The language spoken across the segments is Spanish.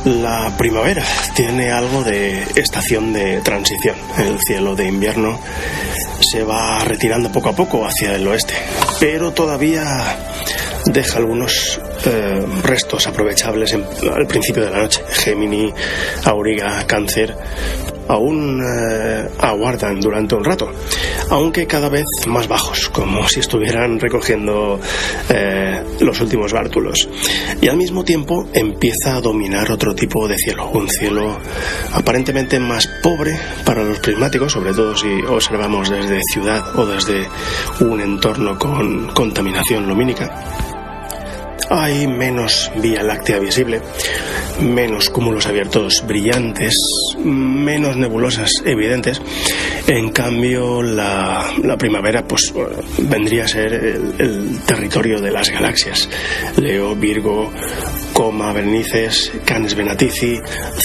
La primavera tiene algo de estación de transición. El cielo de invierno se va retirando poco a poco hacia el oeste, pero todavía deja algunos restos aprovechables al principio de la noche. Gémini, Auriga, Cáncer aún aguardan durante un rato, aunque cada vez más bajos, como si estuvieran recogiendo los últimos bártulos. Y al mismo tiempo empieza a dominar otro tipo de cielo, un cielo aparentemente más pobre para los prismáticos, sobre todo si observamos desde ciudad o desde un entorno con contaminación lumínica. Hay menos Vía Láctea visible, menos cúmulos abiertos brillantes, menos nebulosas evidentes. En cambio, la primavera pues vendría a ser el territorio de las galaxias. Leo, Virgo, Coma, Berenices, Canes Venatici,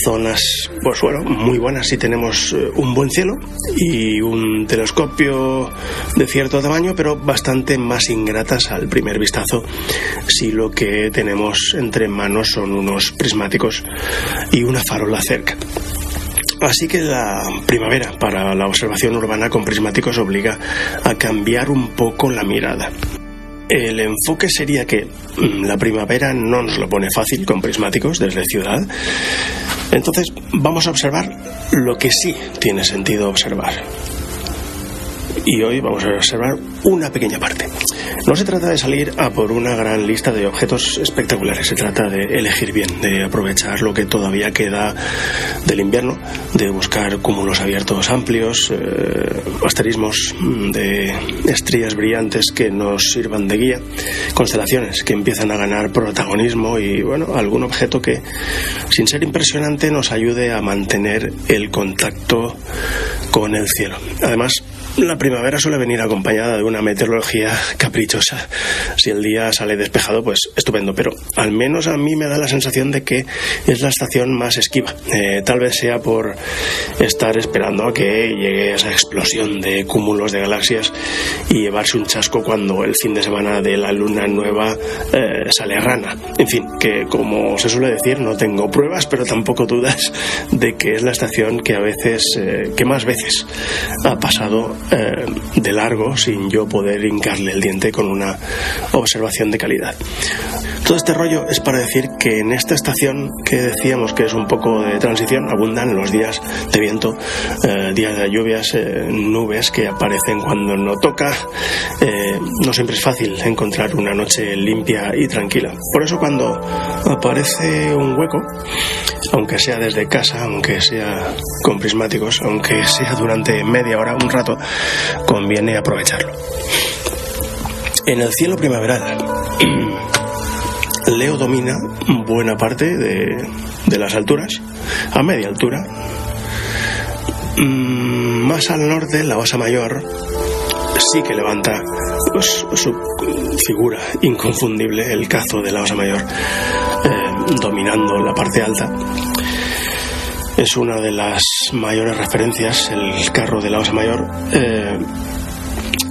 zonas pues muy buenas si tenemos un buen cielo y un telescopio de cierto tamaño, pero bastante más ingratas al primer vistazo si lo que tenemos entre manos son unos prismáticos y una farola cerca. Así que la primavera para la observación urbana con prismáticos obliga a cambiar un poco la mirada. El enfoque sería que la primavera no nos lo pone fácil con prismáticos desde ciudad. Entonces vamos a observar lo que sí tiene sentido observar. Y hoy vamos a observar una pequeña parte. No se trata de salir a por una gran lista de objetos espectaculares, se trata de elegir bien, de aprovechar lo que todavía queda del invierno, de buscar cúmulos abiertos amplios, asterismos de estrellas brillantes que nos sirvan de guía, constelaciones que empiezan a ganar protagonismo y algún objeto que, sin ser impresionante, nos ayude a mantener el contacto con el cielo. Además, la primavera suele venir acompañada de una meteorología caprichosa. Si el día sale despejado, pues estupendo, pero al menos a mí me da la sensación de que es la estación más esquiva. Tal vez sea por estar esperando a que llegue esa explosión de cúmulos de galaxias y llevarse un chasco cuando el fin de semana de la luna nueva sale a rana. En fin, que como se suele decir, no tengo pruebas, pero tampoco dudas de que es la estación que que más veces ha pasado de largo sin yo poder hincarle el diente con una observación de calidad. Todo este rollo es para decir que en esta estación, que decíamos que es un poco de transición, abundan los días de viento, días de lluvias, nubes que aparecen cuando no toca. No siempre es fácil encontrar una noche limpia y tranquila. Por eso cuando aparece un hueco, aunque sea desde casa, aunque sea con prismáticos, aunque sea durante media hora, un rato, conviene aprovecharlo. En el cielo primaveral, Leo domina buena parte de las alturas, a media altura. Más al norte, la Osa Mayor sí que levanta su figura inconfundible, el cazo de la Osa Mayor, dominando la parte alta. Es una de las mayores referencias, el carro de la Osa Mayor,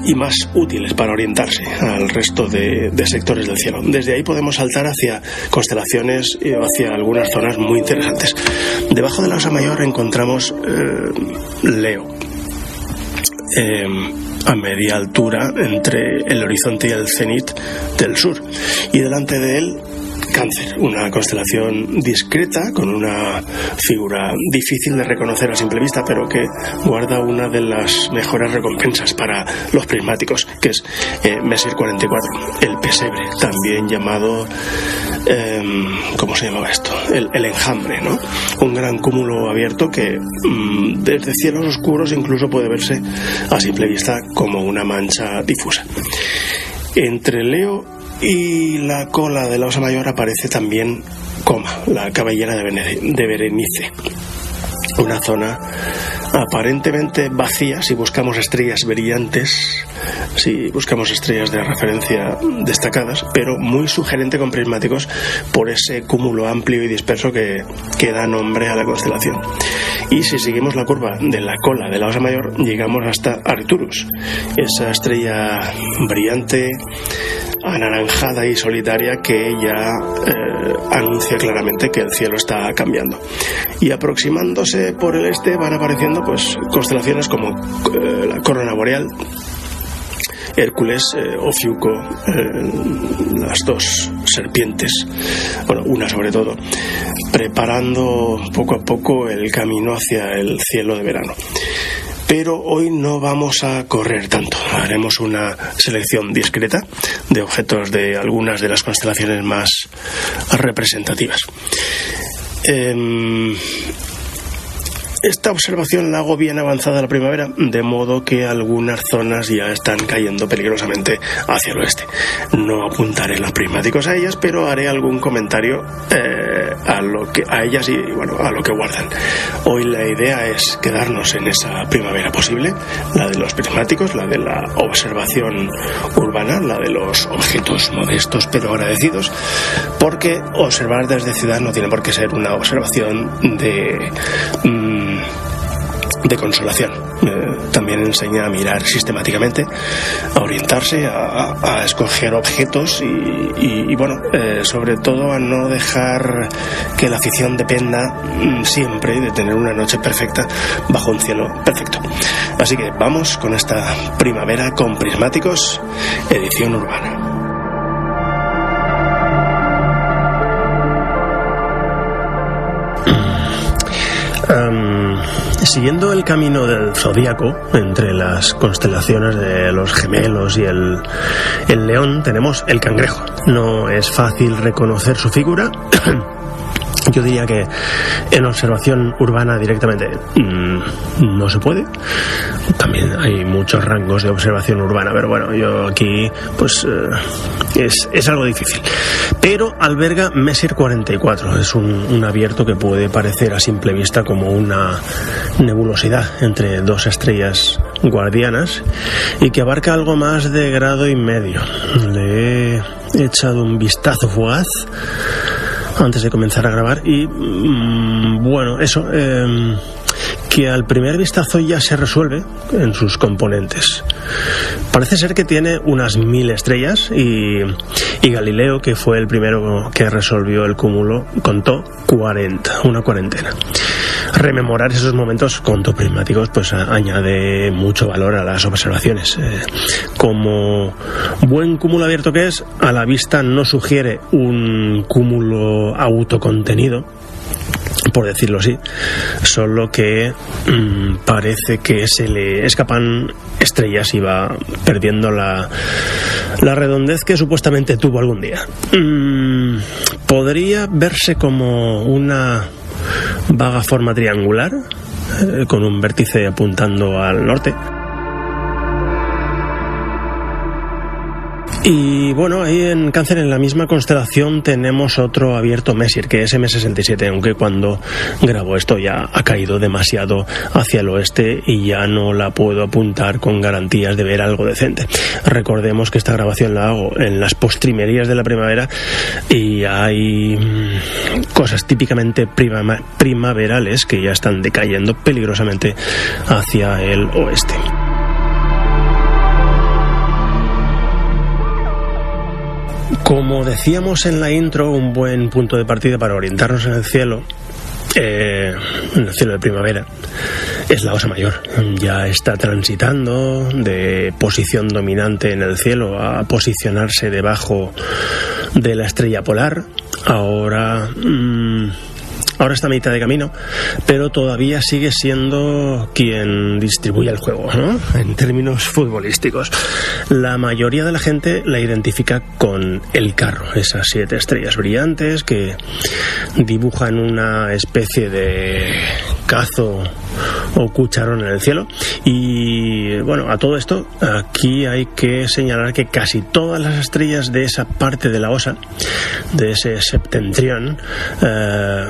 y más útiles para orientarse al resto de sectores del cielo. Desde ahí podemos saltar hacia constelaciones y hacia algunas zonas muy interesantes. Debajo de la Osa Mayor encontramos Leo, a media altura entre el horizonte y el cenit del sur, y delante de él Cáncer, una constelación discreta con una figura difícil de reconocer a simple vista, pero que guarda una de las mejores recompensas para los prismáticos, que es Messier 44, el pesebre, también llamado ¿cómo se llamaba esto? El enjambre, ¿no? Un gran cúmulo abierto que desde cielos oscuros incluso puede verse a simple vista como una mancha difusa. Entre Leo y la cola de la Osa Mayor aparece también Coma, la cabellera de Berenice, una zona aparentemente vacía si buscamos estrellas brillantes, si buscamos estrellas de referencia destacadas, pero muy sugerente con prismáticos por ese cúmulo amplio y disperso que da nombre a la constelación. Y si seguimos la curva de la cola de la Osa Mayor, llegamos hasta Arcturus, esa estrella brillante, anaranjada y solitaria que ya anuncia claramente que el cielo está cambiando. Y aproximándose por el este van apareciendo pues constelaciones como la Corona Boreal, Hércules, Ofiuco, las dos serpientes, bueno, una sobre todo, preparando poco a poco el camino hacia el cielo de verano. Pero hoy no vamos a correr tanto, haremos una selección discreta de objetos de algunas de las constelaciones más representativas. Esta observación la hago bien avanzada la primavera, de modo que algunas zonas ya están cayendo peligrosamente hacia el oeste. No apuntaré los prismáticos a ellas, pero haré algún comentario a ellas y bueno, a lo que guardan. Hoy la idea es quedarnos en esa primavera posible, la de los prismáticos, la de la observación urbana, la de los objetos modestos pero agradecidos, porque observar desde ciudad no tiene por qué ser una observación de consolación. También enseña a mirar sistemáticamente, a orientarse, a escoger objetos y bueno, sobre todo a no dejar que la afición dependa siempre de tener una noche perfecta bajo un cielo perfecto. Así que vamos con esta primavera con prismáticos, edición urbana. Siguiendo el camino del zodíaco, entre las constelaciones de los gemelos y el león, tenemos el cangrejo. No es fácil reconocer su figura. Yo diría que en observación urbana directamente no se puede. También hay muchos rangos de observación urbana, pero bueno, yo aquí pues es algo difícil. Pero alberga Messier 44, es un abierto que puede parecer a simple vista como una nebulosidad entre dos estrellas guardianas y que abarca algo más de grado y medio. Le he echado un vistazo fugaz antes de comenzar a grabar y bueno, eso que al primer vistazo ya se resuelve en sus componentes. Parece ser que tiene unas 1000 estrellas y Galileo, que fue el primero que resolvió el cúmulo, contó 40, una cuarentena. Rememorar esos momentos contoprismáticos pues añade mucho valor a las observaciones. Como buen cúmulo abierto que es, a la vista no sugiere un cúmulo autocontenido, por decirlo así, solo que parece que se le escapan estrellas y va perdiendo la redondez que supuestamente tuvo algún día. Podría verse como una vaga forma triangular con un vértice apuntando al norte. Y bueno, ahí en Cáncer, en la misma constelación, tenemos otro abierto Messier, que es M67, aunque cuando grabo esto ya ha caído demasiado hacia el oeste y ya no la puedo apuntar con garantías de ver algo decente. Recordemos que esta grabación la hago en las postrimerías de la primavera y hay cosas típicamente primaverales que ya están decayendo peligrosamente hacia el oeste. Como decíamos en la intro, un buen punto de partida para orientarnos en el cielo de primavera es la Osa Mayor. Ya está transitando de posición dominante en el cielo a posicionarse debajo de la estrella polar. Ahora está a mitad de camino, pero todavía sigue siendo quien distribuye el juego, ¿no? En términos futbolísticos. La mayoría de la gente la identifica con el carro, esas 7 estrellas brillantes que dibujan una especie de cazo o cucharón en el cielo. Y bueno, a todo esto, aquí hay que señalar que casi todas las estrellas de esa parte de la Osa, de ese septentrión,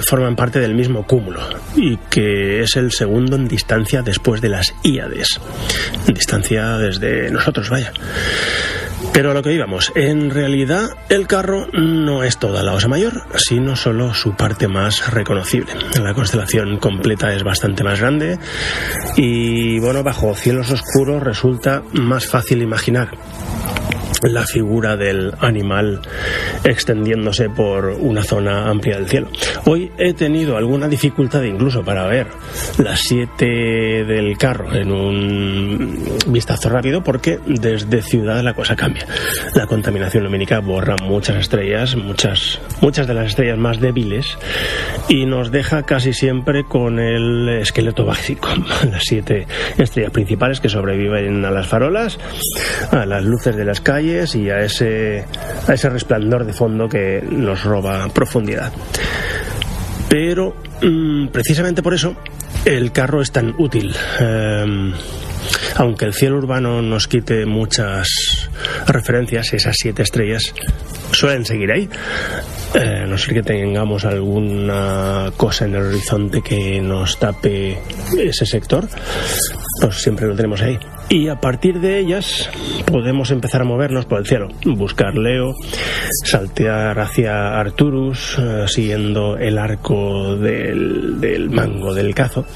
forman parte del mismo cúmulo y que es el segundo en distancia después de las Híades, en distancia desde nosotros, vaya. Pero a lo que íbamos, en realidad el carro no es toda la Osa Mayor, sino solo su parte más reconocible. La constelación completa es bastante más grande y bueno, bajo cielos oscuros resulta más fácil imaginar la figura del animal extendiéndose por una zona amplia del cielo. Hoy he tenido alguna dificultad incluso para ver las 7 del carro en un vistazo rápido, porque desde ciudad la cosa cambia. La contaminación lumínica borra muchas estrellas, muchas de las estrellas más débiles, y nos deja casi siempre con el esqueleto básico, las 7 estrellas principales que sobreviven a las farolas, a las luces de las calles y a ese resplandor de fondo que nos roba profundidad. Pero precisamente por eso el carro es tan útil. Aunque el cielo urbano nos quite muchas referencias, esas 7 estrellas suelen seguir ahí, a no ser que tengamos alguna cosa en el horizonte que nos tape ese sector, pues siempre lo tenemos ahí. Y a partir de ellas podemos empezar a movernos por el cielo, buscar Leo, saltear hacia Arcturus, siguiendo el arco del mango del Cazo,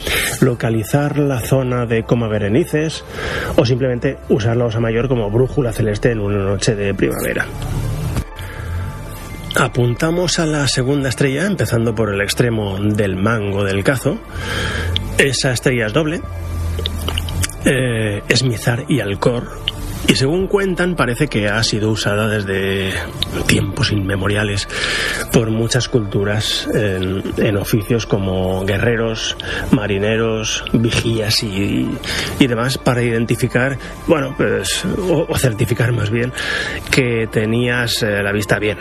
localizar la zona de Coma Berenices, o simplemente usar la Osa Mayor como brújula celeste en una noche de primavera. Apuntamos a la segunda estrella, empezando por el extremo del mango del Cazo. Esa estrella es doble. Es Mizar y Alcor, y según cuentan parece que ha sido usada desde tiempos inmemoriales por muchas culturas en oficios como guerreros, marineros, vigías y demás, para identificar, bueno, pues, o certificar más bien que tenías la vista bien.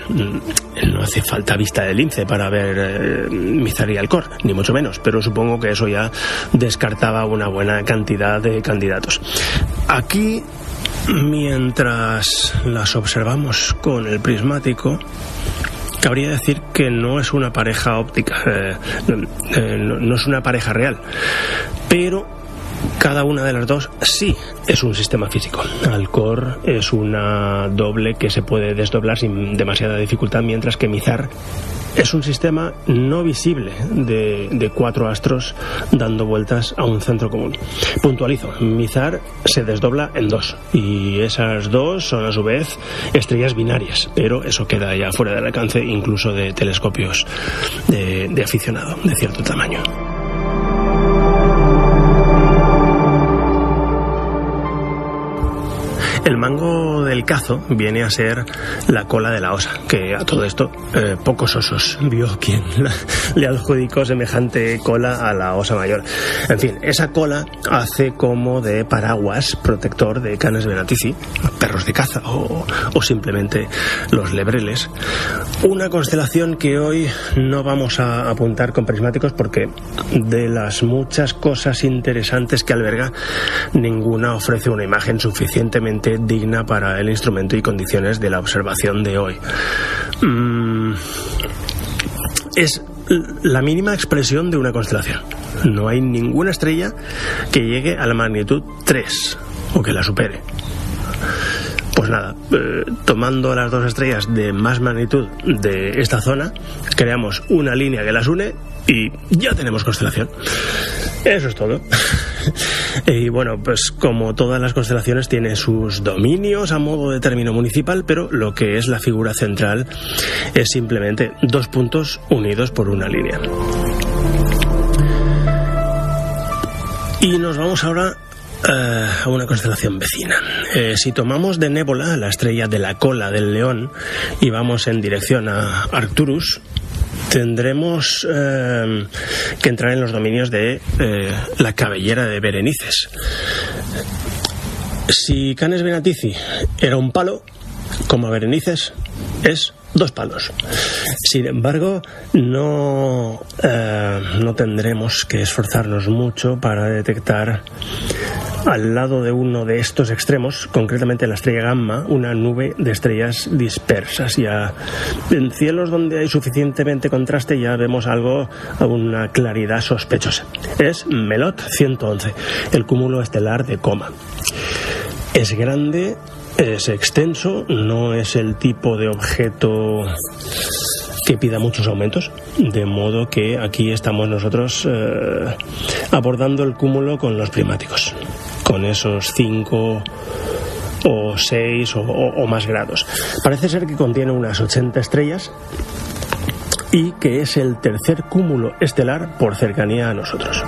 No hace falta vista de lince para ver Mizar y Alcor, ni mucho menos, pero supongo que eso ya descartaba una buena cantidad de candidatos. Aquí, mientras las observamos con el prismático, cabría decir que no es una pareja óptica, no es una pareja real, pero cada una de las dos sí es un sistema físico. Alcor es una doble que se puede desdoblar sin demasiada dificultad, mientras que Mizar es un sistema no visible de 4 astros dando vueltas a un centro común. Puntualizo, Mizar se desdobla en 2, y esas 2 son a su vez estrellas binarias, pero eso queda ya fuera del alcance incluso de telescopios de aficionado de cierto tamaño. El mango del Cazo viene a ser la cola de la osa, que a todo esto pocos osos vio quien le adjudicó semejante cola a la Osa Mayor. En fin, esa cola hace como de paraguas protector de Canes Venatici, perros de caza o simplemente los lebreles. Una constelación que hoy no vamos a apuntar con prismáticos porque de las muchas cosas interesantes que alberga, ninguna ofrece una imagen suficientemente digna para el instrumento y condiciones de la observación de hoy. Es la mínima expresión de una constelación. No hay ninguna estrella que llegue a la magnitud 3 o que la supere. Pues nada, tomando las 2 estrellas de más magnitud de esta zona, creamos una línea que las une y ya tenemos constelación. Eso es todo. Y bueno, pues como todas las constelaciones tiene sus dominios a modo de término municipal, pero lo que es la figura central es simplemente 2 puntos unidos por una línea. Y nos vamos ahora a una constelación vecina. Si tomamos de nébola la estrella de la cola del León y vamos en dirección a Arcturus, tendremos que entrar en los dominios de la cabellera de Berenices. Si Canes Venatici era un palo, como Berenices es 2 palos. Sin embargo, no tendremos que esforzarnos mucho para detectar al lado de uno de estos extremos, concretamente la estrella Gamma, una nube de estrellas dispersas. Ya en cielos donde hay suficientemente contraste ya vemos algo a una claridad sospechosa. Es Melot 111, el cúmulo estelar de Coma. Es grande, es extenso, no es el tipo de objeto que pida muchos aumentos, de modo que aquí estamos nosotros abordando el cúmulo con los prismáticos, con esos 5 o 6 o más grados. Parece ser que contiene unas 80 estrellas y que es el tercer cúmulo estelar por cercanía a nosotros.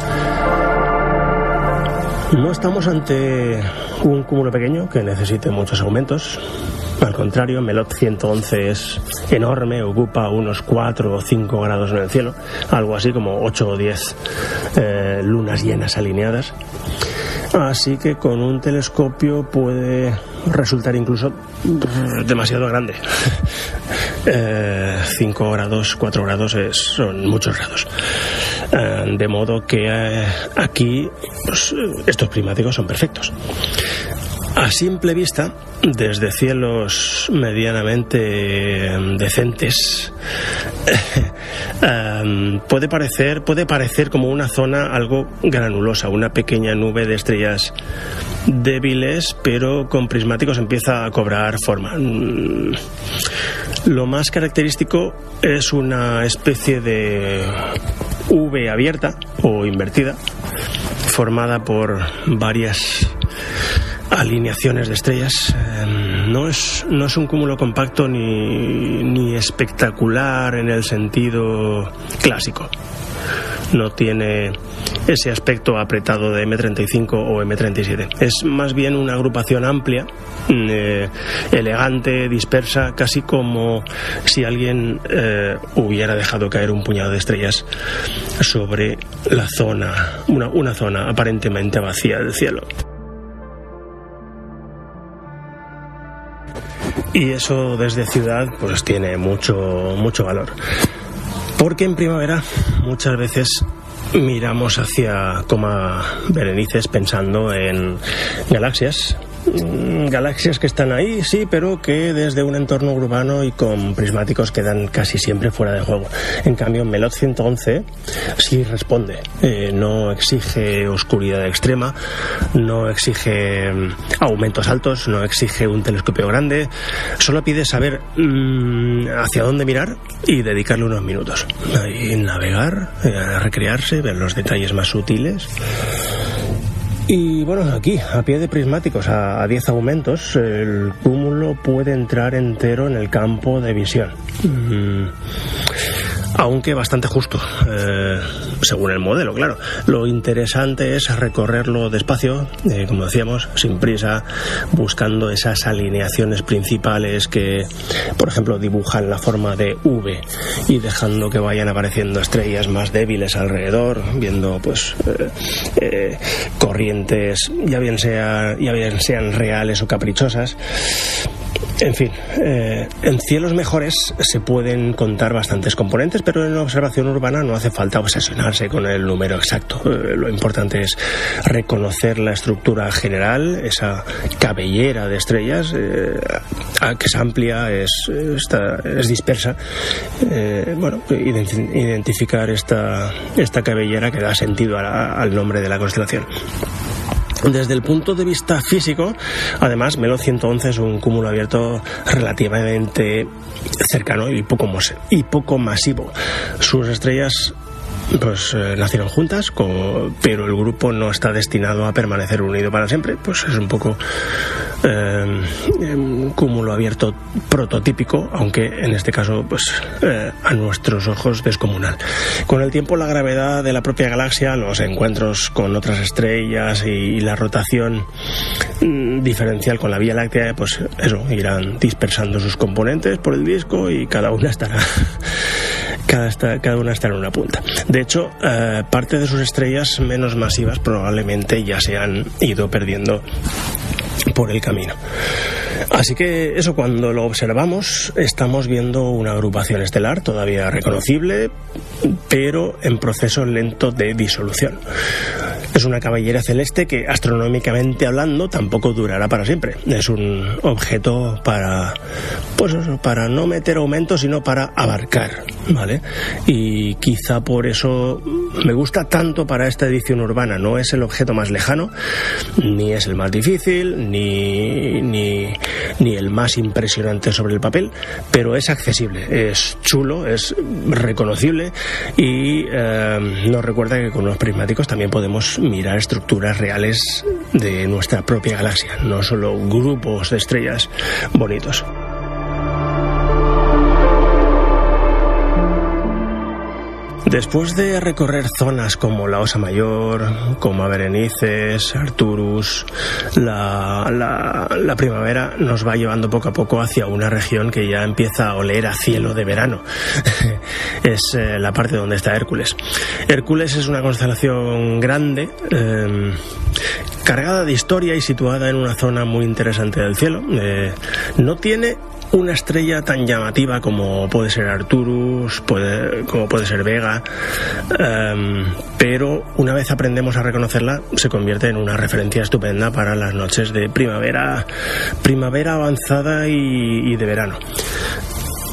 No estamos ante un cúmulo pequeño que necesite muchos aumentos. Al contrario, Melot 111 es enorme, ocupa unos 4 o 5 grados en el cielo, algo así como 8 o 10 lunas llenas alineadas. Así que con un telescopio puede resultar incluso demasiado grande. 5 grados, 4 grados son muchos grados. De modo que aquí pues, estos prismáticos son perfectos. A simple vista, desde cielos medianamente decentes, puede parecer como una zona algo granulosa, una pequeña nube de estrellas débiles, pero con prismáticos empieza a cobrar forma. Lo más característico es una especie de V abierta o invertida, formada por varias alineaciones de estrellas. No es un cúmulo compacto ni espectacular en el sentido clásico. No tiene ese aspecto apretado de M35 o M37. Es más bien una agrupación amplia, elegante, dispersa, casi como si alguien hubiera dejado caer un puñado de estrellas sobre la zona, una zona aparentemente vacía del cielo. Y eso desde ciudad pues tiene mucho valor, porque en primavera muchas veces miramos hacia Coma Berenices pensando en galaxias que están ahí, sí, pero que desde un entorno urbano y con prismáticos quedan casi siempre fuera de juego. En cambio, Melot 111 sí responde, no exige oscuridad extrema, no exige aumentos altos, no exige un telescopio grande, solo pide saber hacia dónde mirar y dedicarle unos minutos. Y navegar, recrearse, ver los detalles más sutiles. Y bueno, aquí, a pie de prismáticos, a 10 aumentos, el cúmulo puede entrar entero en el campo de visión. Aunque bastante justo, según el modelo, claro. Lo interesante es recorrerlo despacio, como decíamos, sin prisa, buscando esas alineaciones principales que, por ejemplo, dibujan la forma de V y dejando que vayan apareciendo estrellas más débiles alrededor, viendo pues corrientes, ya bien sean reales o caprichosas. En fin, en cielos mejores se pueden contar bastantes componentes, pero en observación urbana no hace falta obsesionarse con el número exacto. Lo importante es reconocer la estructura general, esa cabellera de estrellas, que es amplia, es dispersa. Identificar esta cabellera que da sentido al nombre de la constelación. Desde el punto de vista físico, además, Melot 111 es un cúmulo abierto relativamente cercano y poco masivo. Sus estrellas pues nacieron juntas, pero el grupo no está destinado a permanecer unido para siempre. Pues es un poco un cúmulo abierto prototípico, aunque en este caso pues a nuestros ojos descomunal. Con el tiempo, la gravedad de la propia galaxia, los encuentros con otras estrellas y la rotación diferencial con la Vía Láctea, pues eso, irán dispersando sus componentes por el disco y cada una estará en una punta. De hecho, parte de sus estrellas menos masivas probablemente ya se han ido perdiendo por el camino. Así que eso, cuando lo observamos, estamos viendo una agrupación estelar todavía reconocible, pero en proceso lento de disolución. Es una cabellera celeste que, astronómicamente hablando, tampoco durará para siempre. Es un objeto para no meter aumentos, sino para abarcar, ¿vale? Y quizá por eso me gusta tanto para esta edición urbana. No es el objeto más lejano, ni es el más difícil, ni el más impresionante sobre el papel, pero es accesible, es chulo, es reconocible y nos recuerda que con los prismáticos también podemos mirar estructuras reales de nuestra propia galaxia, no solo grupos de estrellas bonitos. Después de recorrer zonas como la Osa Mayor, como Berenices, Arcturus, la primavera nos va llevando poco a poco hacia una región que ya empieza a oler a cielo de verano. Es la parte donde está Hércules. Hércules es una constelación grande, cargada de historia y situada en una zona muy interesante del cielo. No tiene una estrella tan llamativa como puede ser Arcturus, como puede ser Vega, pero una vez aprendemos a reconocerla se convierte en una referencia estupenda para las noches de primavera avanzada y de verano.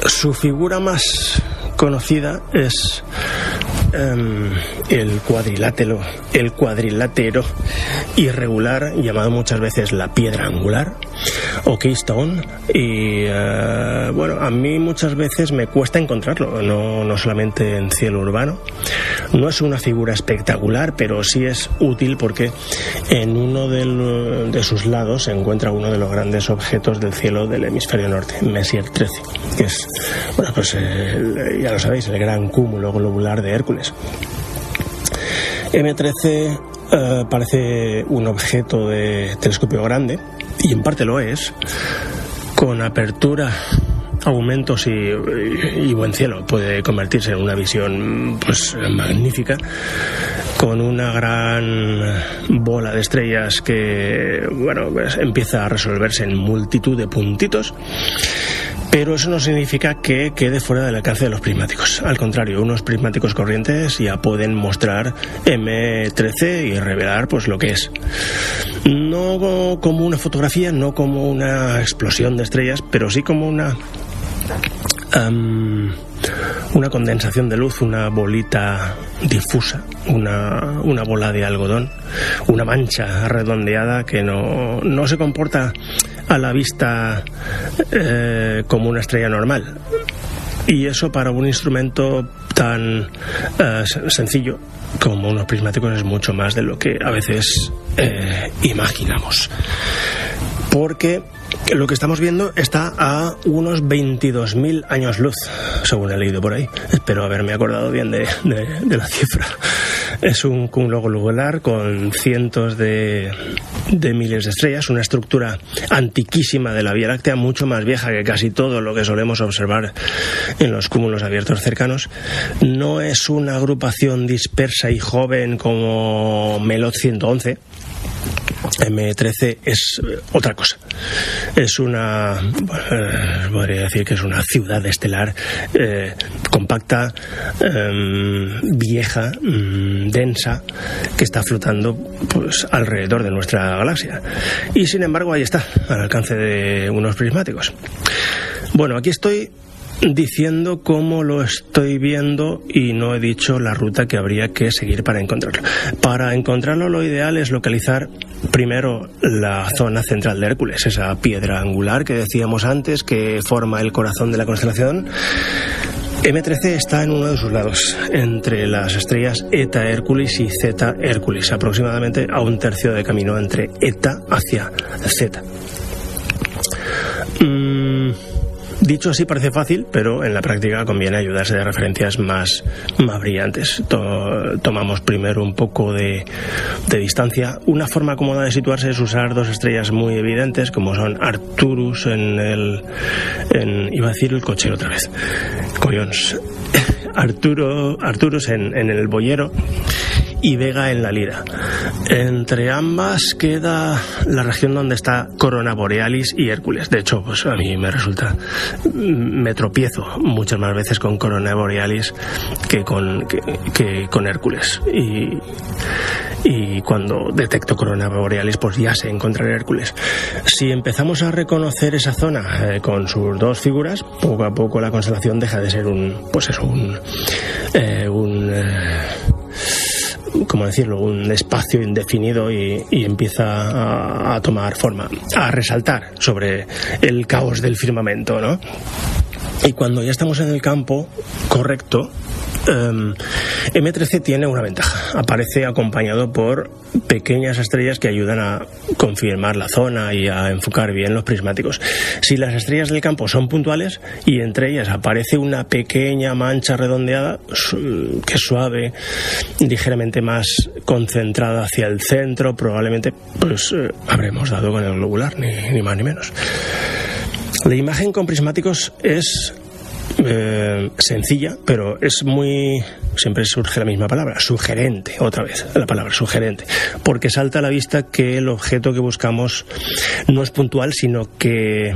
Su figura más conocida es el cuadrilátero irregular, llamado muchas veces la piedra angular o keystone, y a mí muchas veces me cuesta encontrarlo, no solamente en cielo urbano. No es una figura espectacular, pero sí es útil porque en uno de sus lados se encuentra uno de los grandes objetos del cielo del hemisferio norte, Messier 13, que es, ya lo sabéis, el gran cúmulo globular de Hércules. M13 parece un objeto de telescopio grande, y en parte lo es, con apertura, aumentos y buen cielo. Puede convertirse en una visión magnífica, con una gran bola de estrellas que empieza a resolverse en multitud de puntitos. Pero eso no significa que quede fuera del alcance de los prismáticos. Al contrario, unos prismáticos corrientes ya pueden mostrar M13 y revelar lo que es. No como una fotografía, no como una explosión de estrellas, pero sí como una condensación de luz, una bolita difusa, una bola de algodón, una mancha redondeada que no se comporta a la vista como una estrella normal. Y eso para un instrumento tan sencillo como unos prismáticos es mucho más de lo que a veces imaginamos. Porque lo que estamos viendo está a unos 22.000 años luz, según he leído por ahí. Espero haberme acordado bien de la cifra. Es un cúmulo globular con cientos de miles de estrellas, una estructura antiquísima de la Vía Láctea, mucho más vieja que casi todo lo que solemos observar en los cúmulos abiertos cercanos. No es una agrupación dispersa y joven como Melot 111. M13 es otra cosa. Es podría decir que es una ciudad estelar compacta, vieja, densa, que está flotando alrededor de nuestra galaxia. Y sin embargo ahí está, al alcance de unos prismáticos. Bueno, aquí estoy diciendo cómo lo estoy viendo y no he dicho la ruta que habría que seguir para encontrarlo. Para encontrarlo, lo ideal es localizar primero la zona central de Hércules, esa piedra angular que decíamos antes que forma el corazón de la constelación. M13 está en uno de sus lados, entre las estrellas Eta Hércules y Zeta Hércules, aproximadamente a un tercio de camino entre Eta hacia Zeta. Dicho así parece fácil, pero en la práctica conviene ayudarse de referencias más brillantes. Tomamos primero un poco de distancia. Una forma cómoda de situarse es usar dos estrellas muy evidentes, como son Arcturus iba a decir el cochero otra vez. Collons. Arcturus en el boyero y Vega en la Lira. Entre ambas queda la región donde está Corona Borealis y Hércules. De hecho, a mí me tropiezo muchas más veces con Corona Borealis que con Hércules. Y cuando detecto Corona Borealis, ya sé encontrar Hércules. Si empezamos a reconocer esa zona con sus dos figuras, poco a poco la constelación deja de ser un espacio indefinido y empieza a tomar forma, a resaltar sobre el caos del firmamento, ¿no? Y cuando ya estamos en el campo correcto, M13 tiene una ventaja, aparece acompañado por pequeñas estrellas que ayudan a confirmar la zona y a enfocar bien los prismáticos. Si las estrellas del campo son puntuales y entre ellas aparece una pequeña mancha redondeada que es suave, ligeramente más concentrada hacia el centro, probablemente pues habremos dado con el globular, ni más ni menos. La imagen con prismáticos es sencilla, pero es siempre surge la misma palabra, sugerente, otra vez la palabra sugerente, porque salta a la vista que el objeto que buscamos no es puntual, sino que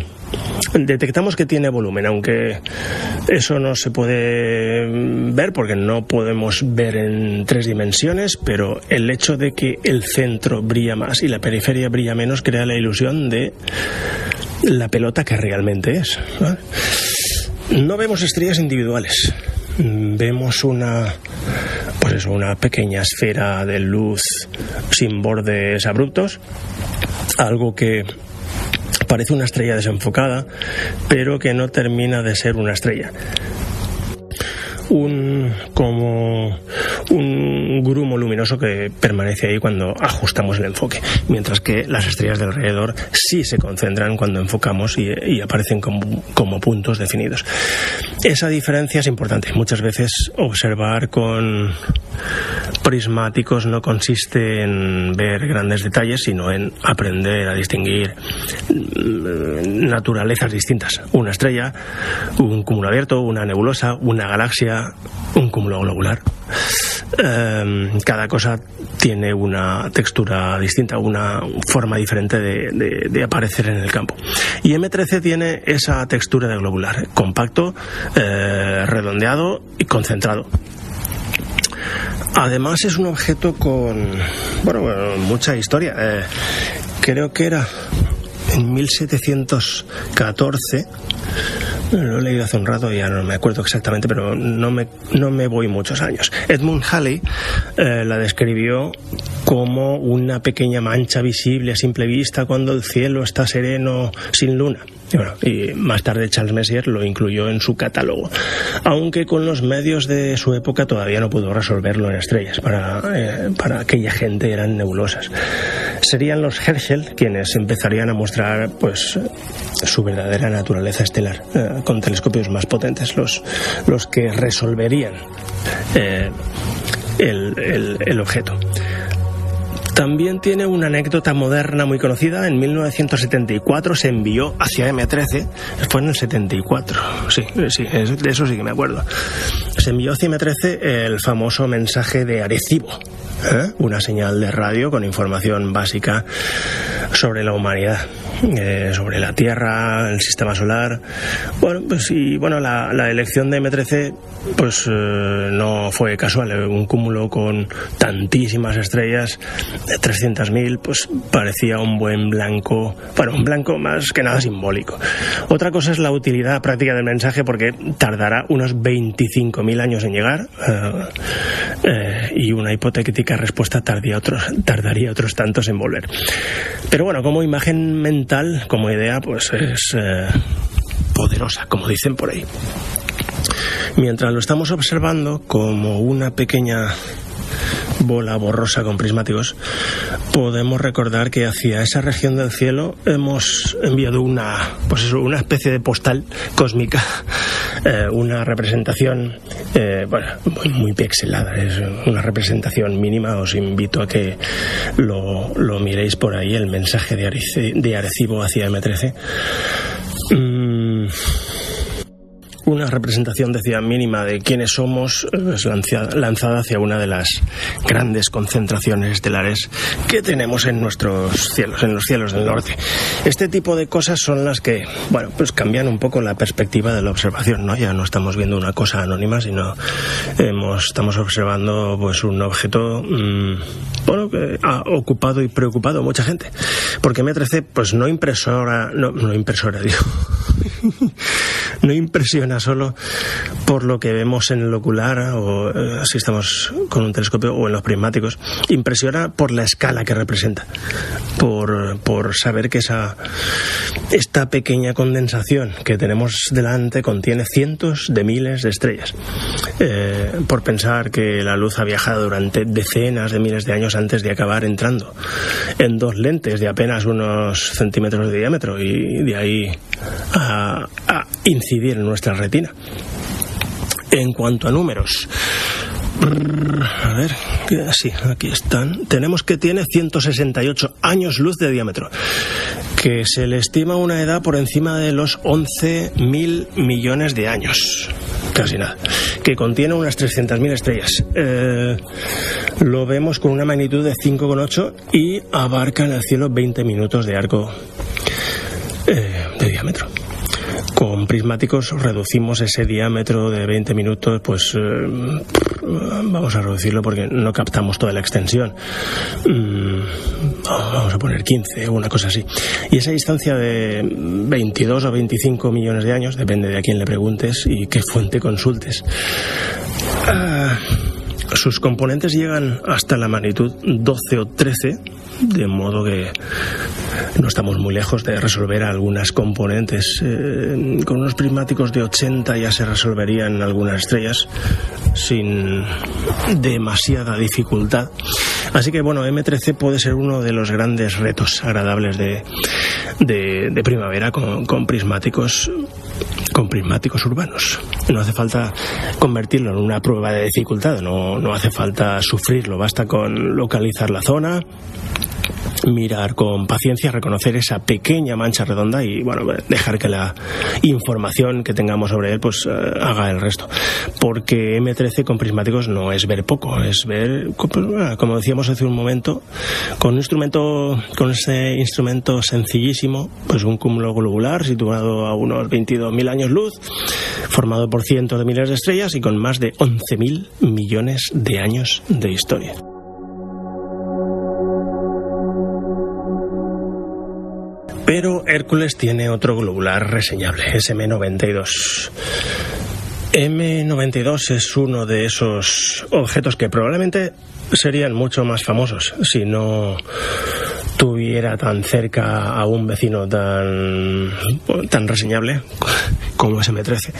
detectamos que tiene volumen, aunque eso no se puede ver porque no podemos ver en 3 dimensiones, pero el hecho de que el centro brilla más y la periferia brilla menos crea la ilusión de la pelota que realmente es, ¿vale? No vemos estrellas individuales, vemos una pequeña esfera de luz sin bordes abruptos, algo que parece una estrella desenfocada, pero que no termina de ser una estrella. Como un grumo luminoso que permanece ahí cuando ajustamos el enfoque, mientras que las estrellas de alrededor sí se concentran cuando enfocamos y aparecen como puntos definidos. Esa diferencia es importante. Muchas veces observar con prismáticos no consiste en ver grandes detalles, sino en aprender a distinguir naturalezas distintas. Una estrella, un cúmulo abierto, una nebulosa, una galaxia, un cúmulo globular. Cada cosa tiene una textura distinta, una forma diferente de aparecer en el campo. Y M13 tiene esa textura de globular, compacto, redondeado y concentrado. Además es un objeto con mucha historia. Creo que era en 1714. Lo he leído hace un rato, ya no me acuerdo exactamente, pero no me voy muchos años. Edmund Halley la describió como una pequeña mancha visible a simple vista cuando el cielo está sereno sin luna. Y más tarde Charles Messier lo incluyó en su catálogo, aunque con los medios de su época todavía no pudo resolverlo en estrellas. Para aquella gente eran nebulosas. Serían los Herschel quienes empezarían a mostrar su verdadera naturaleza estelar con telescopios más potentes, los que resolverían el objeto. También tiene una anécdota moderna muy conocida. En 1974 se envió hacia M13, fue en el 74, sí, de eso sí que me acuerdo. Se envió hacia M13 el famoso mensaje de Arecibo, una señal de radio con información básica sobre la humanidad, sobre la Tierra, el sistema solar. La elección de M13 no fue casual. Un cúmulo con tantísimas estrellas, 300.000, parecía un buen blanco, un blanco más que nada simbólico. Otra cosa es la utilidad práctica del mensaje, porque tardará unos 25.000 años en llegar, y una hipotética respuesta tardaría otros tantos en volver. Pero como imagen mental, como idea, es poderosa, como dicen por ahí. Mientras lo estamos observando como una pequeña bola borrosa con prismáticos, podemos recordar que hacia esa región del cielo hemos enviado una especie de postal cósmica, una representación muy pixelada, es una representación mínima. Os invito a que lo miréis por ahí, el mensaje de Arecibo hacia M13. Una representación, decía, mínima de quiénes somos, lanzada hacia una de las grandes concentraciones estelares que tenemos en nuestros cielos, en los cielos del norte. Este tipo de cosas son las que, cambian un poco la perspectiva de la observación, ¿no? Ya no estamos viendo una cosa anónima, sino estamos observando un objeto que ha ocupado y preocupado a mucha gente. Porque M13 no no impresiona solo por lo que vemos en el ocular o si estamos con un telescopio o en los prismáticos, impresiona por la escala que representa, por saber que esta pequeña condensación que tenemos delante contiene cientos de miles de estrellas, por pensar que la luz ha viajado durante decenas de miles de años antes de acabar entrando en dos lentes de apenas unos centímetros de diámetro y de ahí a incidir en nuestra retina. En cuanto a números, a ver, sí, aquí están. Tenemos que tiene 168 años luz de diámetro, que se le estima una edad por encima de los 11.000 millones de años, casi nada, que contiene unas 300.000 estrellas. Lo vemos con una magnitud de 5,8 y abarca en el cielo 20 minutos de arco de diámetro. Con prismáticos reducimos ese diámetro de 20 minutos, pues vamos a reducirlo porque no captamos toda la extensión. Vamos a poner 15 o una cosa así. Y esa distancia de 22 o 25 millones de años, depende de a quién le preguntes y qué fuente consultes. Sus componentes llegan hasta la magnitud 12 o 13, de modo que no estamos muy lejos de resolver algunas componentes. Con unos prismáticos de 80 ya se resolverían algunas estrellas sin demasiada dificultad. Así que bueno, M13 puede ser uno de los grandes retos agradables de primavera con prismáticos urbanos. No hace falta convertirlo en una prueba de dificultad, no hace falta sufrirlo, basta con localizar la zona, mirar con paciencia, reconocer esa pequeña mancha redonda y bueno, dejar que la información que tengamos sobre él pues haga el resto, porque M13 con prismáticos no es ver poco, es ver, como decíamos hace un momento, con ese instrumento sencillísimo, pues un cúmulo globular situado a unos 22.000 años luz, formado por cientos de miles de estrellas y con más de 11.000 millones de años de historia. Pero Hércules tiene otro globular reseñable, es M92. M92 es uno de esos objetos que probablemente serían mucho más famosos si no tuviera tan cerca a un vecino tan reseñable como es M13.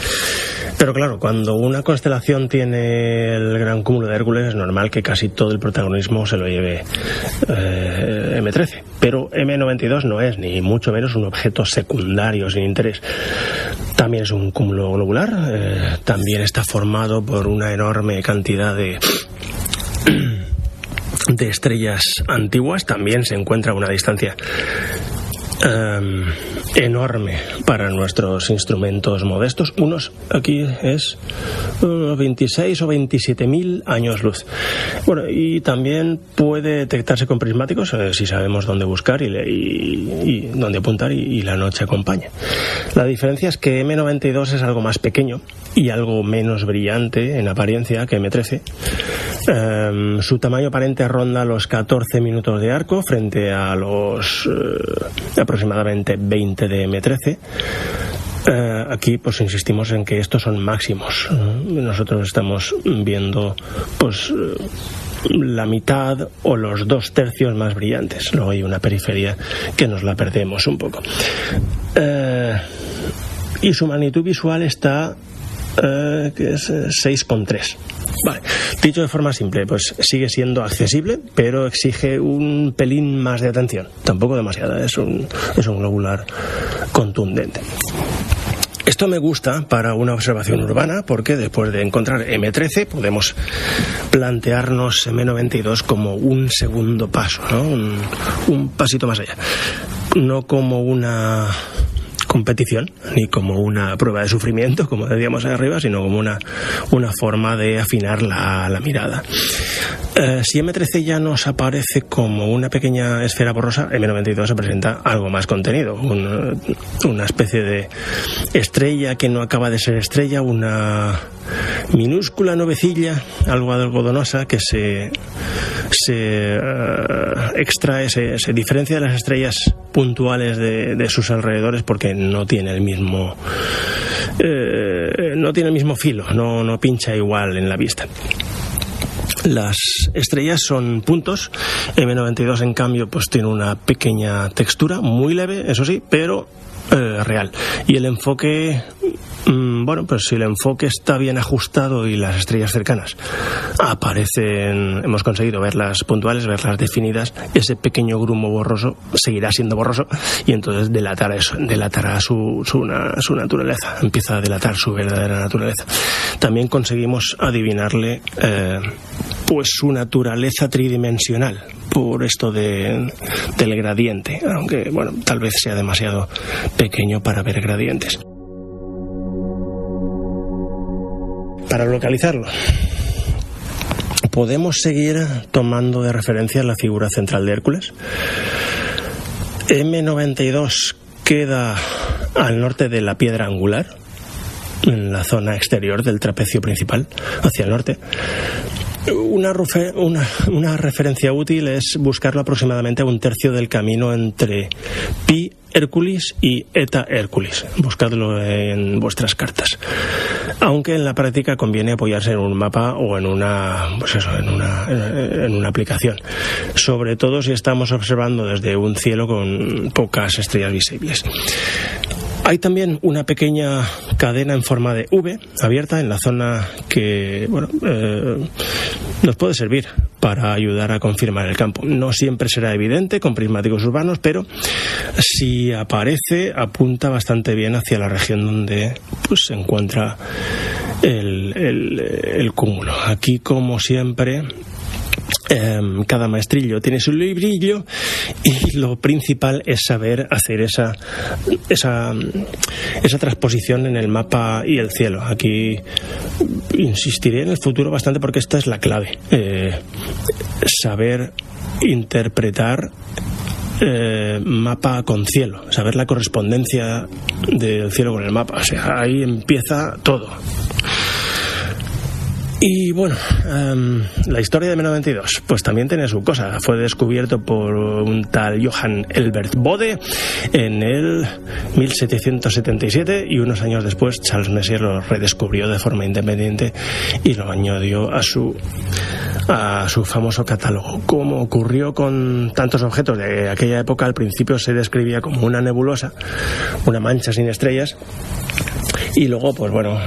Pero claro, cuando una constelación tiene el gran cúmulo de Hércules, es normal que casi todo el protagonismo se lo lleve M13. Pero M92 no es ni mucho menos un objeto secundario sin interés. También es un cúmulo globular, también está formado por una enorme cantidad de estrellas antiguas, también se encuentra a una distancia enorme para nuestros instrumentos modestos. Unos aquí es 26 o 27.000 años luz. Bueno, y también puede detectarse con prismáticos si sabemos dónde buscar y dónde apuntar y la noche acompaña. La diferencia es que M92 es algo más pequeño y algo menos brillante en apariencia que M13. Su tamaño aparente ronda los 14 minutos de arco frente a los aproximadamente 20 de M13. Aquí pues insistimos en que estos son máximos. Nosotros estamos viendo pues la mitad o los 2/3 más brillantes. Luego hay una periferia que nos la perdemos un poco. Y su magnitud visual está que es 6,3. Vale, dicho de forma simple, pues sigue siendo accesible, pero exige un pelín más de atención. Tampoco demasiada, es un globular contundente. Esto me gusta para una observación urbana porque después de encontrar M13 podemos plantearnos M92 como un segundo paso, ¿no? Un pasito más allá. No como una competición ni como una prueba de sufrimiento, como decíamos ahí arriba, sino como una forma de afinar la mirada. Si M13 ya nos aparece como una pequeña esfera borrosa, M92 se presenta algo más contenido, una especie de estrella que no acaba de ser estrella, una minúscula nubecilla, algo algodonosa que se extrae, se diferencia de las estrellas puntuales de sus alrededores, porque no tiene el mismo filo, no pincha igual en la vista. Las estrellas son puntos. M92 en cambio pues tiene una pequeña textura muy leve, eso sí, pero real. Y el enfoque, pues si el enfoque está bien ajustado y las estrellas cercanas aparecen, hemos conseguido verlas puntuales, verlas definidas, ese pequeño grumo borroso seguirá siendo borroso y entonces delatará su naturaleza, empieza a delatar su verdadera naturaleza. También conseguimos adivinarle pues su naturaleza tridimensional por esto del gradiente, aunque tal vez sea demasiado pequeño para ver gradientes. Para localizarlo, podemos seguir tomando de referencia la figura central de Hércules. M92 queda al norte de la piedra angular, en la zona exterior del trapecio principal, hacia el norte. Una referencia útil es buscarlo aproximadamente a un tercio del camino entre Pi Herculis y Eta Herculis. Buscadlo en vuestras cartas. Aunque en la práctica conviene apoyarse en un mapa o en una aplicación. Sobre todo si estamos observando desde un cielo con pocas estrellas visibles. Hay también una pequeña cadena en forma de V abierta en la zona que nos puede servir para ayudar a confirmar el campo. No siempre será evidente con prismáticos urbanos, pero si aparece apunta bastante bien hacia la región donde se encuentra el cúmulo. Aquí, como siempre, cada maestrillo tiene su librillo y lo principal es saber hacer esa transposición en el mapa y el cielo. Aquí insistiré en el futuro bastante porque esta es la clave. Saber interpretar mapa con cielo, saber la correspondencia del cielo con el mapa. O sea, ahí empieza todo. Y la historia de M92 pues también tiene su cosa. Fue descubierto por un tal Johann Elbert Bode en el 1777 y unos años después Charles Messier lo redescubrió de forma independiente y lo añadió a su famoso catálogo. Como ocurrió con tantos objetos de aquella época, al principio se describía como una nebulosa, una mancha sin estrellas. Y luego,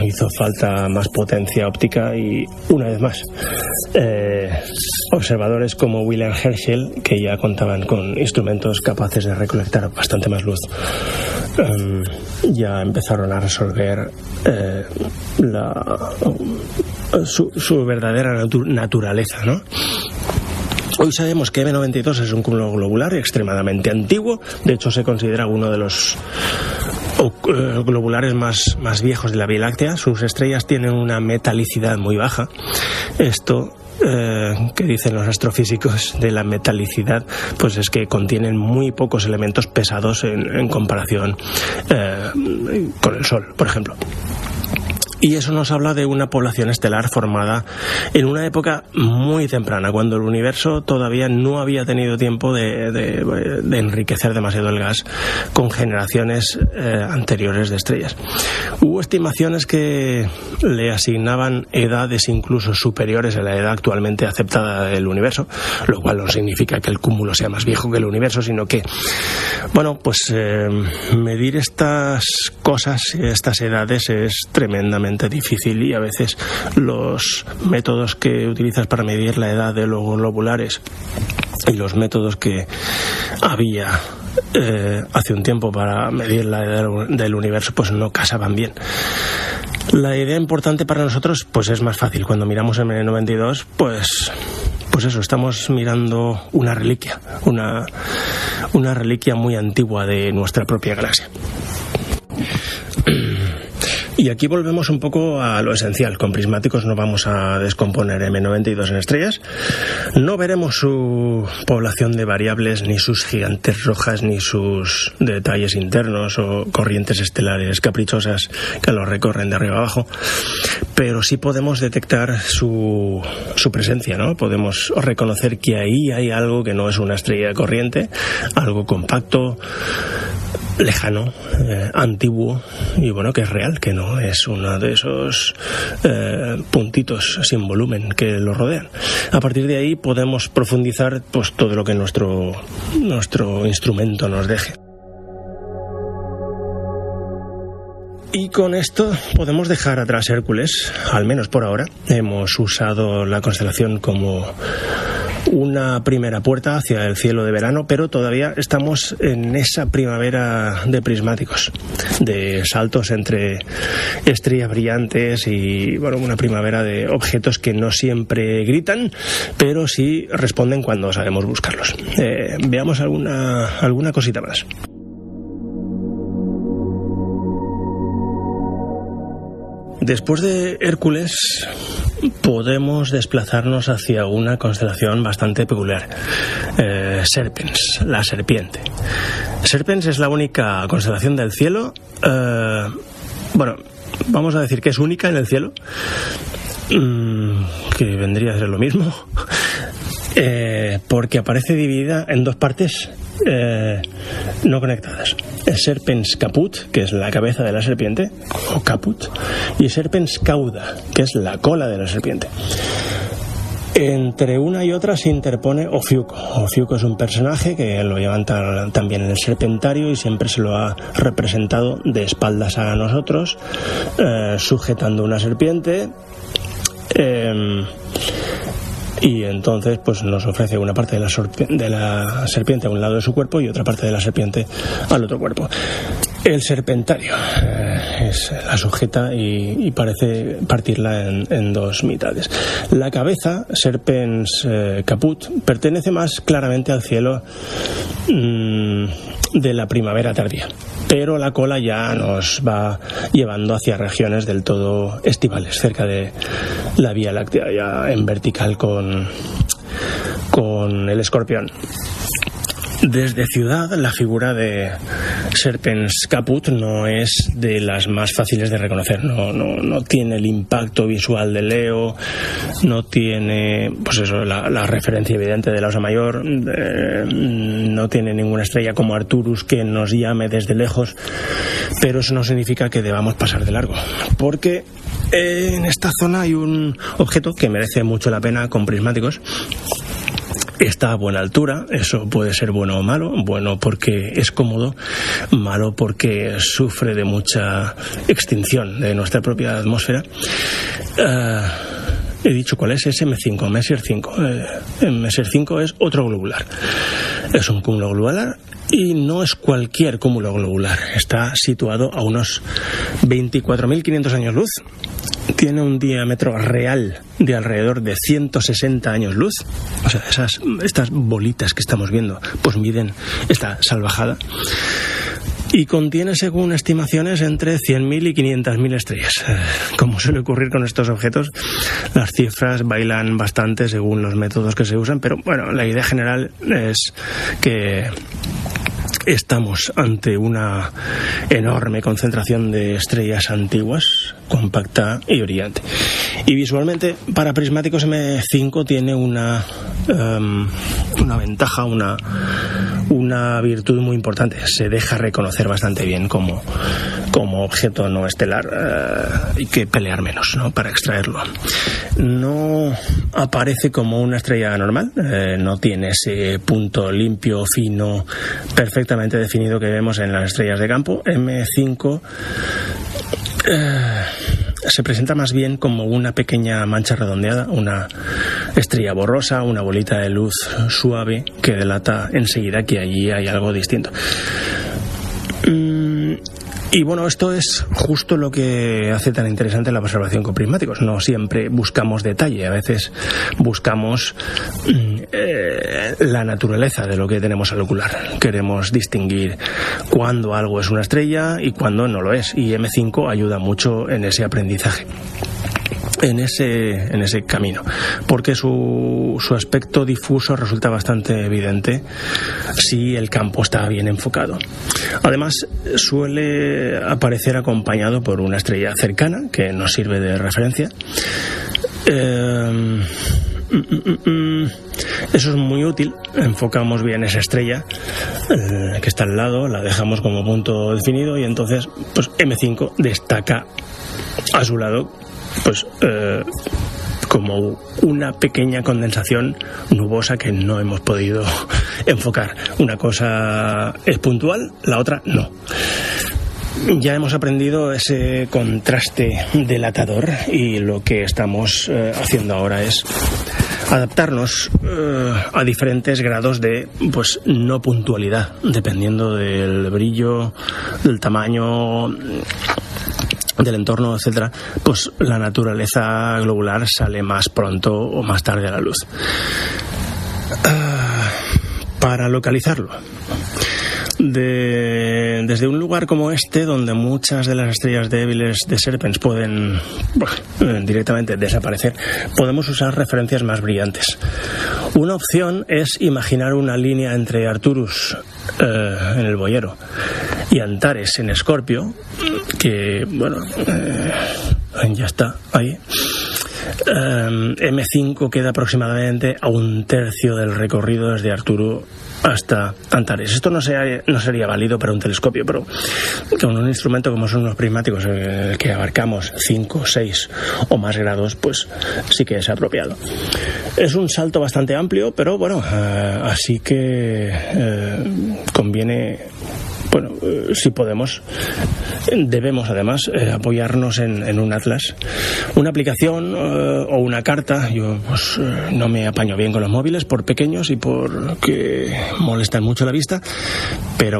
hizo falta más potencia óptica y, una vez más, observadores como Wilhelm Herschel, que ya contaban con instrumentos capaces de recolectar bastante más luz, ya empezaron a resolver su verdadera naturaleza, ¿no? Hoy sabemos que M92 es un cúmulo globular extremadamente antiguo. De hecho, se considera uno de los globulares más viejos de la Vía Láctea. Sus estrellas tienen una metalicidad muy baja. Esto que dicen los astrofísicos de la metalicidad, pues es que contienen muy pocos elementos pesados en comparación con el Sol, por ejemplo. Y eso nos habla de una población estelar formada en una época muy temprana, cuando el universo todavía no había tenido tiempo de enriquecer demasiado el gas con generaciones anteriores de estrellas. Hubo estimaciones que le asignaban edades incluso superiores a la edad actualmente aceptada del universo, lo cual no significa que el cúmulo sea más viejo que el universo, sino que, medir estas cosas, estas edades, es tremendamente difícil y a veces los métodos que utilizas para medir la edad de los globulares y los métodos que había hace un tiempo para medir la edad del universo pues no casaban bien. La idea importante para nosotros pues es más fácil. Cuando miramos M92 pues eso, estamos mirando una reliquia, una reliquia muy antigua de nuestra propia galaxia. Y aquí volvemos un poco a lo esencial. Con prismáticos no vamos a descomponer M92 en estrellas. No veremos su población de variables, ni sus gigantes rojas, ni sus detalles internos o corrientes estelares caprichosas que lo recorren de arriba abajo. pero sí podemos detectar su presencia, ¿no? Podemos reconocer que ahí hay algo que no es una estrella corriente, algo compacto, lejano, antiguo, y bueno, que es real, que no es uno de esos puntitos sin volumen que lo rodean. A partir de ahí podemos profundizar pues todo lo que nuestro instrumento nos deje. Y con esto podemos dejar atrás Hércules, al menos por ahora. Hemos usado la constelación como una primera puerta hacia el cielo de verano, pero todavía estamos en esa primavera de prismáticos, de saltos entre estrellas brillantes y bueno, una primavera de objetos que no siempre gritan, pero sí responden cuando sabemos buscarlos. Veamos alguna cosita más. Después de Hércules podemos desplazarnos hacia una constelación bastante peculiar, Serpens, la serpiente. Serpens es la única constelación del cielo, bueno, vamos a decir que es única en el cielo, que vendría a ser lo mismo, porque aparece dividida en dos partes no conectadas. Serpens caput, que es la cabeza de la serpiente, o caput, y Serpens cauda, que es la cola de la serpiente. Entre una y otra se interpone Ofiuco. Ofiuco es un personaje que lo llevan también en el Serpentario y siempre se lo ha representado de espaldas a nosotros, sujetando una serpiente. Y entonces pues nos ofrece una parte de la serpiente a un lado de su cuerpo y otra parte de la serpiente al otro cuerpo. El Serpentario la sujeta y parece partirla en dos mitades. La cabeza, Serpens caput, pertenece más claramente al cielo de la primavera tardía, pero la cola ya nos va llevando hacia regiones del todo estivales, cerca de la Vía Láctea, ya en vertical con el Escorpión. Desde ciudad, la figura de Serpens caput no es de las más fáciles de reconocer. No tiene el impacto visual de Leo, no tiene pues eso, la referencia evidente de la Osa Mayor, no tiene ninguna estrella como Arcturus que nos llame desde lejos, pero eso no significa que debamos pasar de largo, porque en esta zona hay un objeto que merece mucho la pena con prismáticos. Está a buena altura, eso puede ser bueno o malo, bueno porque es cómodo, malo porque sufre de mucha extinción de nuestra propia atmósfera. He dicho cuál es M5, Messier 5. Messier 5 es otro globular. Es un cúmulo globular y no es cualquier cúmulo globular. Está situado a unos 24.500 años luz. Tiene un diámetro real de alrededor de 160 años luz. O sea, estas bolitas que estamos viendo pues miden esta salvajada. Y contiene, según estimaciones, entre 100.000 y 500.000 estrellas. Como suele ocurrir con estos objetos, las cifras bailan bastante según los métodos que se usan, pero bueno, la idea general es que estamos ante una enorme concentración de estrellas antiguas, compacta y brillante. Y visualmente, para prismáticos, M5 tiene una ventaja, una virtud muy importante. Se deja reconocer bastante bien como objeto no estelar. Hay que pelear menos, ¿no?, para extraerlo. No aparece como una estrella normal, no tiene ese punto limpio, fino, perfectamente definido que vemos en las estrellas de campo. M5 se presenta más bien como una pequeña mancha redondeada, una estrella borrosa, una bolita de luz suave que delata enseguida que allí hay algo distinto. Y bueno, esto es justo lo que hace tan interesante la observación con prismáticos. No siempre buscamos detalle, a veces buscamos la naturaleza de lo que tenemos al ocular. Queremos distinguir cuándo algo es una estrella y cuándo no lo es, y M5 ayuda mucho en ese aprendizaje. en ese camino, porque su aspecto difuso resulta bastante evidente si el campo está bien enfocado. Además, suele aparecer acompañado por una estrella cercana que nos sirve de referencia. Eso es muy útil. Enfocamos bien esa estrella que está al lado, la dejamos como punto definido y entonces pues M5 destaca a su lado pues como una pequeña condensación nubosa que no hemos podido enfocar. Una cosa es puntual, la otra no. Ya hemos aprendido ese contraste delatador y lo que estamos haciendo ahora es adaptarnos a diferentes grados de pues no puntualidad, dependiendo del brillo, del tamaño del entorno, etcétera. Pues la naturaleza globular sale más pronto o más tarde a la luz. Para localizarlo, desde un lugar como este, donde muchas de las estrellas débiles de Serpens pueden directamente desaparecer, podemos usar referencias más brillantes. Una opción es imaginar una línea entre Arcturus en el Boyero y Antares en Escorpio, que ya está ahí. M5 queda aproximadamente a un tercio del recorrido desde Arturo hasta Antares. Esto no sería válido para un telescopio, pero con un instrumento como son los prismáticos, que abarcamos 5, 6 o más grados, pues sí que es apropiado. Es un salto bastante amplio, pero así que conviene. Si podemos, debemos además apoyarnos en un atlas, una aplicación o una carta. Yo no me apaño bien con los móviles por pequeños y porque molestan mucho la vista, pero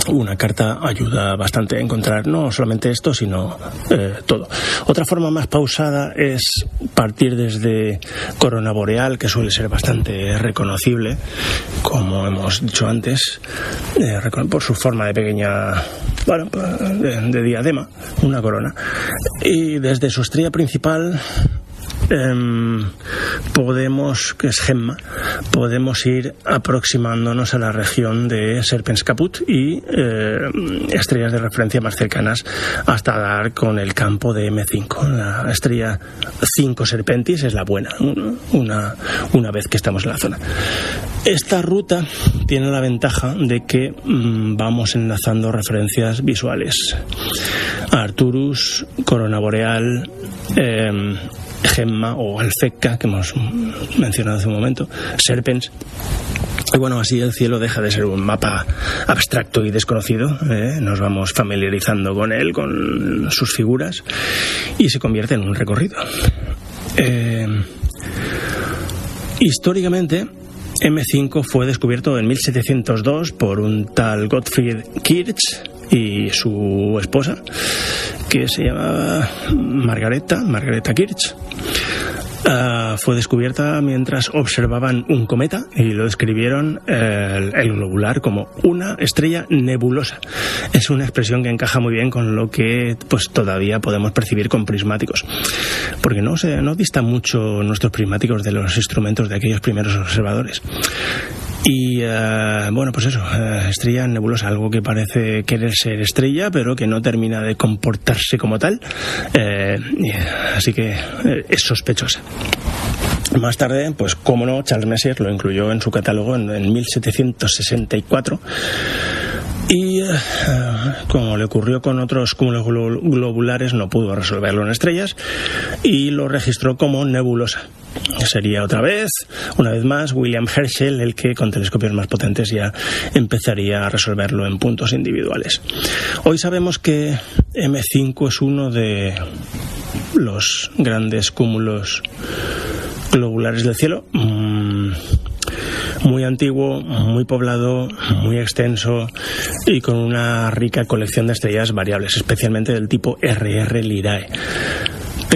una carta ayuda bastante a encontrar no solamente esto, sino todo. Otra forma más pausada es partir desde Corona Boreal, que suele ser bastante reconocible, como hemos dicho antes, por su forma de pequeña, de diadema, una corona. Y desde su estrella principal, que es Gemma, podemos ir aproximándonos a la región de Serpens Caput y estrellas de referencia más cercanas hasta dar con el campo de M5. La estrella 5 Serpentis es la buena, una vez que estamos en la zona. Esta ruta tiene la ventaja de que vamos enlazando referencias visuales. Arcturus, Corona Boreal, Gemma o Alphecca, que hemos mencionado hace un momento, Serpens. Y así el cielo deja de ser un mapa abstracto y desconocido, nos vamos familiarizando con él, con sus figuras, y se convierte en un recorrido. Históricamente, M5 fue descubierto en 1702 por un tal Gottfried Kirch y su esposa, que se llamaba Margareta Kirch. Fue descubierta mientras observaban un cometa y lo describieron el globular como una estrella nebulosa. Es una expresión que encaja muy bien con lo que todavía podemos percibir con prismáticos, porque no distan mucho nuestros prismáticos de los instrumentos de aquellos primeros observadores. Y estrella nebulosa, algo que parece querer ser estrella, pero que no termina de comportarse como tal, así que es sospechosa. Más tarde, cómo no, Charles Messier lo incluyó en su catálogo en 1764. Y como le ocurrió con otros cúmulos globulares, no pudo resolverlo en estrellas y lo registró como nebulosa. Sería una vez más, William Herschel el que con telescopios más potentes ya empezaría a resolverlo en puntos individuales. Hoy sabemos que M5 es uno de los grandes cúmulos globulares del cielo, muy antiguo, muy poblado, muy extenso y con una rica colección de estrellas variables, especialmente del tipo RR Lyrae.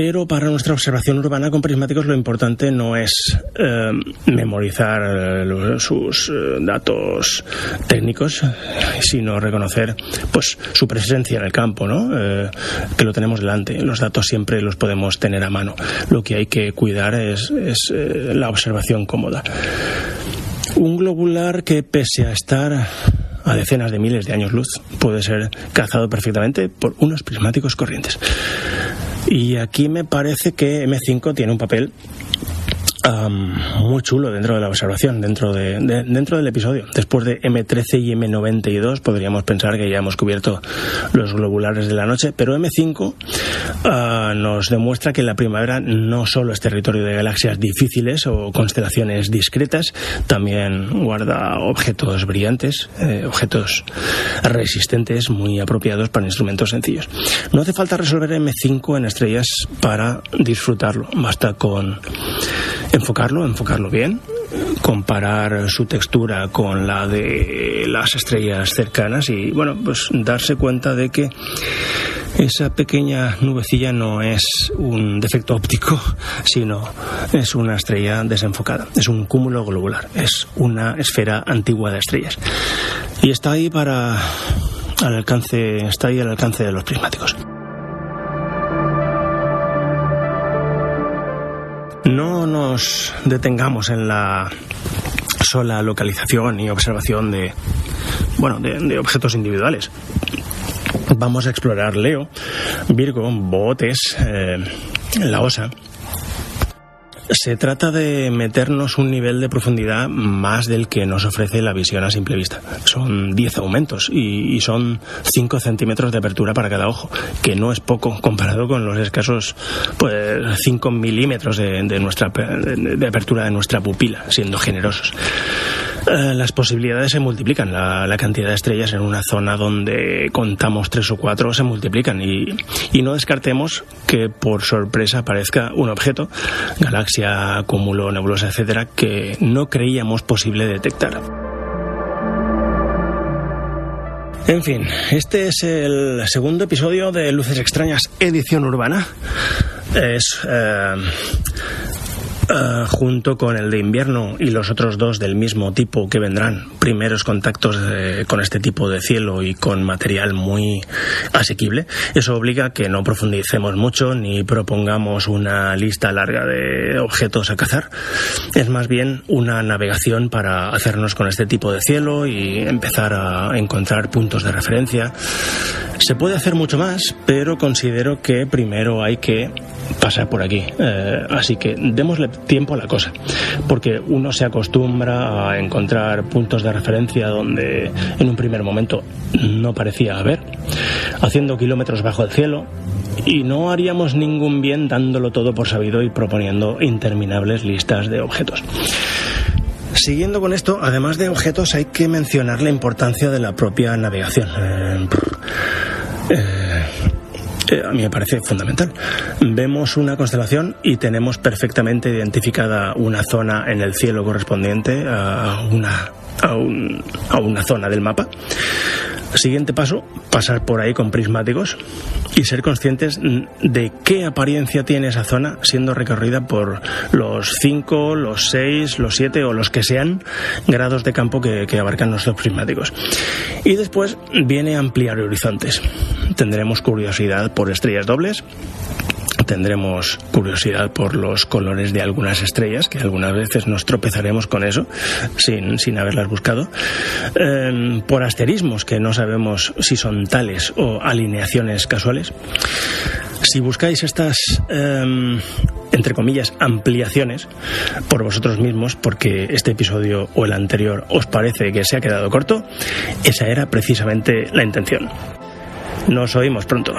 Pero para nuestra observación urbana con prismáticos lo importante no es memorizar sus datos técnicos, sino reconocer pues su presencia en el campo, ¿no? Que lo tenemos delante. Los datos siempre los podemos tener a mano. Lo que hay que cuidar es la observación cómoda. Un globular que, pese a estar a decenas de miles de años luz, puede ser cazado perfectamente por unos prismáticos corrientes. Y aquí me parece que M5 tiene un papel muy chulo dentro de la observación, dentro del episodio. Después de M13 y M92 podríamos pensar que ya hemos cubierto los globulares de la noche, pero M5 nos demuestra que la primavera no solo es territorio de galaxias difíciles o constelaciones discretas, también guarda objetos brillantes, objetos resistentes muy apropiados para instrumentos sencillos. No hace falta resolver M5 en estrellas para disfrutarlo, basta con enfocarlo bien, comparar su textura con la de las estrellas cercanas y, bueno, pues darse cuenta de que esa pequeña nubecilla no es un defecto óptico, sino es una estrella desenfocada, es un cúmulo globular, es una esfera antigua de estrellas y está ahí al alcance de los prismáticos. No nos detengamos en la sola localización y observación de objetos individuales. Vamos a explorar Leo, Virgo, Bootes, la Osa. Se trata de meternos un nivel de profundidad más del que nos ofrece la visión a simple vista. Son 10 aumentos y son 5 centímetros de apertura para cada ojo, que no es poco comparado con los escasos 5 milímetros de apertura de nuestra pupila, siendo generosos. Las posibilidades se multiplican, la cantidad de estrellas en una zona donde contamos 3 o 4 se multiplican y no descartemos que por sorpresa aparezca un objeto, galaxia, cúmulo, nebulosa, etcétera, que no creíamos posible detectar. En fin, este es el segundo episodio de Luces Extrañas, edición urbana. Es junto con el de invierno y los otros dos del mismo tipo que vendrán, primeros contactos con este tipo de cielo y con material muy asequible. Eso obliga a que no profundicemos mucho ni propongamos una lista larga de objetos a cazar. Es más bien una navegación para hacernos con este tipo de cielo y empezar a encontrar puntos de referencia. Se puede hacer mucho más, pero considero que primero hay que pasar por aquí, así que démosle tiempo a la cosa, porque uno se acostumbra a encontrar puntos de referencia donde en un primer momento no parecía haber, haciendo kilómetros bajo el cielo, y no haríamos ningún bien dándolo todo por sabido y proponiendo interminables listas de objetos. Siguiendo con esto, además de objetos, hay que mencionar la importancia de la propia navegación. A mí me parece fundamental. Vemos una constelación y tenemos perfectamente identificada una zona en el cielo correspondiente a una zona del mapa. Siguiente paso, pasar por ahí con prismáticos y ser conscientes de qué apariencia tiene esa zona siendo recorrida por los 5, los 6, los 7 o los que sean grados de campo que abarcan nuestros prismáticos. Y después viene ampliar horizontes. Tendremos curiosidad por estrellas dobles, tendremos curiosidad por los colores de algunas estrellas, que algunas veces nos tropezaremos con eso sin haberlas buscado, por asterismos que no sabemos si son tales o alineaciones casuales. Si buscáis estas entre comillas ampliaciones por vosotros mismos, porque este episodio o el anterior os parece que se ha quedado corto, esa era precisamente la intención. Nos oímos pronto.